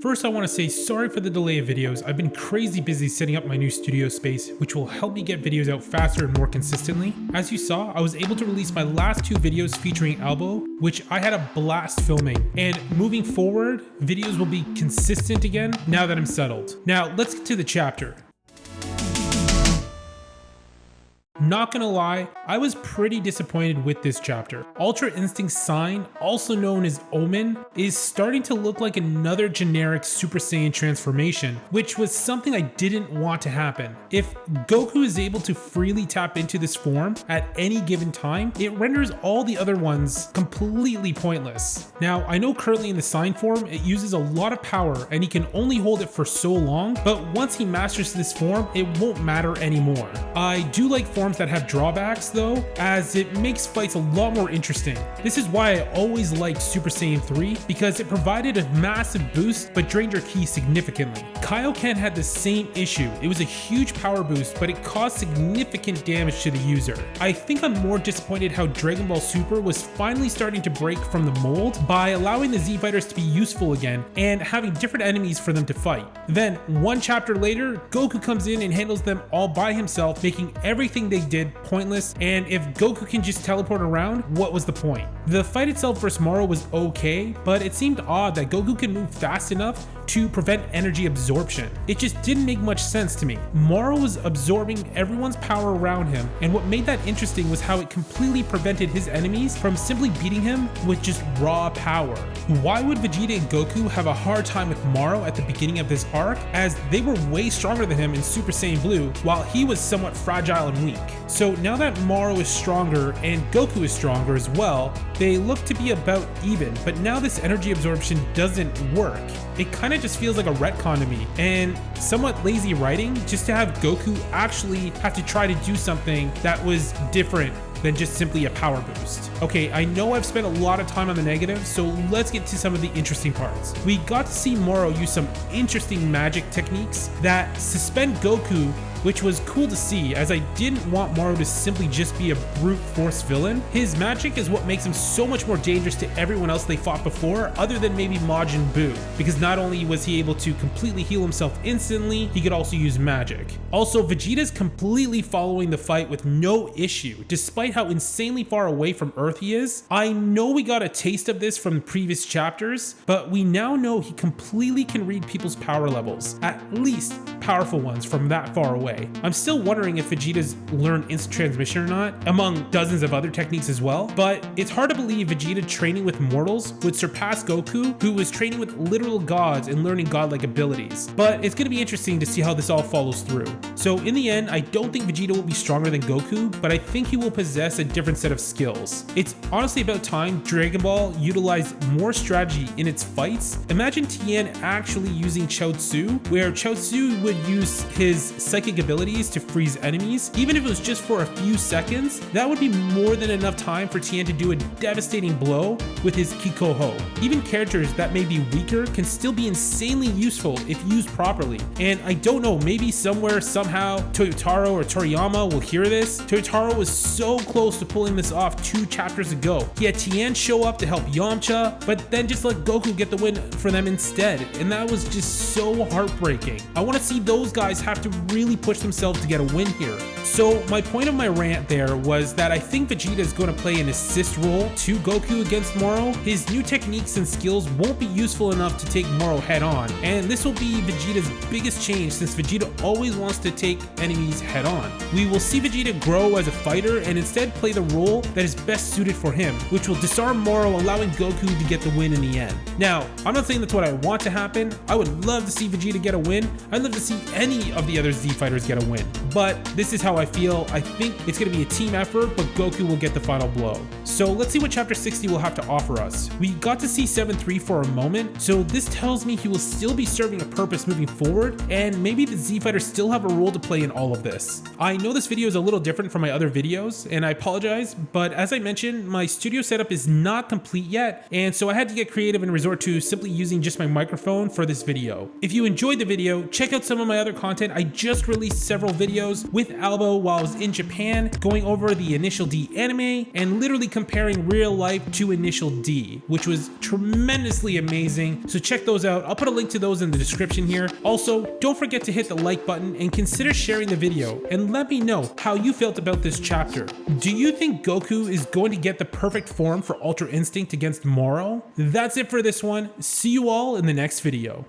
First, I want to say sorry for the delay of videos. I've been crazy busy setting up my new studio space, which will help me get videos out faster and more consistently. As you saw, I was able to release my last 2 videos featuring Albo, which I had a blast filming. And moving forward, videos will be consistent again now that I'm settled. Now, let's get to the chapter. Not gonna lie, I was pretty disappointed with this chapter. Ultra Instinct's sign, also known as Omen, is starting to look like another generic Super Saiyan transformation, which was something I didn't want to happen. If Goku is able to freely tap into this form at any given time, it renders all the other ones completely pointless. Now, I know currently in the sign form, it uses a lot of power and he can only hold it for so long, but once he masters this form, it won't matter anymore. I do like forms that have drawbacks though, as it makes fights a lot more interesting. This is why I always liked Super Saiyan 3, because it provided a massive boost but drained your ki significantly. Kaioken had the same issue. It was a huge power boost, but it caused significant damage to the user. I think I'm more disappointed how Dragon Ball Super was finally starting to break from the mold by allowing the Z Fighters to be useful again and having different enemies for them to fight. Then, one chapter later, Goku comes in and handles them all by himself, making everything they did pointless, and if Goku can just teleport around, what was the point? The fight itself versus Moro was okay, but it seemed odd that Goku can move fast enough to prevent energy absorption. It just didn't make much sense to me. Moro was absorbing everyone's power around him, and what made that interesting was how it completely prevented his enemies from simply beating him with just raw power. Why would Vegeta and Goku have a hard time with Moro at the beginning of this arc, as they were way stronger than him in Super Saiyan Blue, while he was somewhat fragile and weak? So now that Moro is stronger and Goku is stronger as well, they look to be about even, but now this energy absorption doesn't work. It kind of just feels like a retcon to me, and somewhat lazy writing just to have Goku actually have to try to do something that was different than just simply a power boost. Okay, I know I've spent a lot of time on the negative, so let's get to some of the interesting parts. We got to see Moro use some interesting magic techniques that suspend Goku, which was cool to see, as I didn't want Moro to simply just be a brute force villain. His magic is what makes him so much more dangerous to everyone else they fought before, other than maybe Majin Buu, because not only was he able to completely heal himself instantly, he could also use magic. Also, Vegeta's completely following the fight with no issue, despite how insanely far away from Earth he is. I know we got a taste of this from previous chapters, but we now know he completely can read people's power levels, at least powerful ones from that far away. I'm still wondering if Vegeta's learned instant transmission or not, among dozens of other techniques as well, but it's hard to believe Vegeta training with mortals would surpass Goku, who was training with literal gods and learning godlike abilities. But it's going to be interesting to see how this all follows through. So in the end, I don't think Vegeta will be stronger than Goku, but I think he will possess a different set of skills. It's honestly about time Dragon Ball utilized more strategy in its fights. Imagine Tien actually using Chaozu, where Chaozu would use his psychic abilities to freeze enemies. Even if it was just for a few seconds, that would be more than enough time for Tien to do a devastating blow with his Kikoho. Even characters that may be weaker can still be insanely useful if used properly. And I don't know, maybe somewhere, somehow, Toyotaro or Toriyama will hear this. Toyotaro was so close to pulling this off 2 chapters ago. He had Tien show up to help Yamcha, but then just let Goku get the win for them instead. And that was just so heartbreaking. I want to see those guys have to really push themselves to get a win here. So my point of my rant there was that I think Vegeta is going to play an assist role to Goku against Moro. His new techniques and skills won't be useful enough to take Moro head on, and this will be Vegeta's biggest change, since Vegeta always wants to take enemies head on. We will see Vegeta grow as a fighter and instead play the role that is best suited for him, which will disarm Moro, allowing Goku to get the win in the end. Now, I'm not saying that's what I want to happen. I would love to see Vegeta get a win. I'd love to see any of the other Z Fighters get a win, but this is how I feel. I think it's going to be a team effort, but Goku will get the final blow. So let's see what chapter 60 will have to offer us. We got to see 7-3 for a moment, so this tells me he will still be serving a purpose moving forward, and maybe the Z Fighters still have a role to play in all of this. I know this video is a little different from my other videos, and I apologize, but as I mentioned, my studio setup is not complete yet, and so I had to get creative and resort to simply using just my microphone for this video. If you enjoyed the video, check out some of my other content. I just released several videos with Albo Bravo while I was in Japan, going over the Initial D anime and literally comparing real life to Initial D, which was tremendously amazing. So check those out. I'll put a link to those in the description here. Also, don't forget to hit the like button and consider sharing the video and let me know how you felt about this chapter. Do you think Goku is going to get the perfect form for Ultra Instinct against Moro? That's it for this one. See you all in the next video.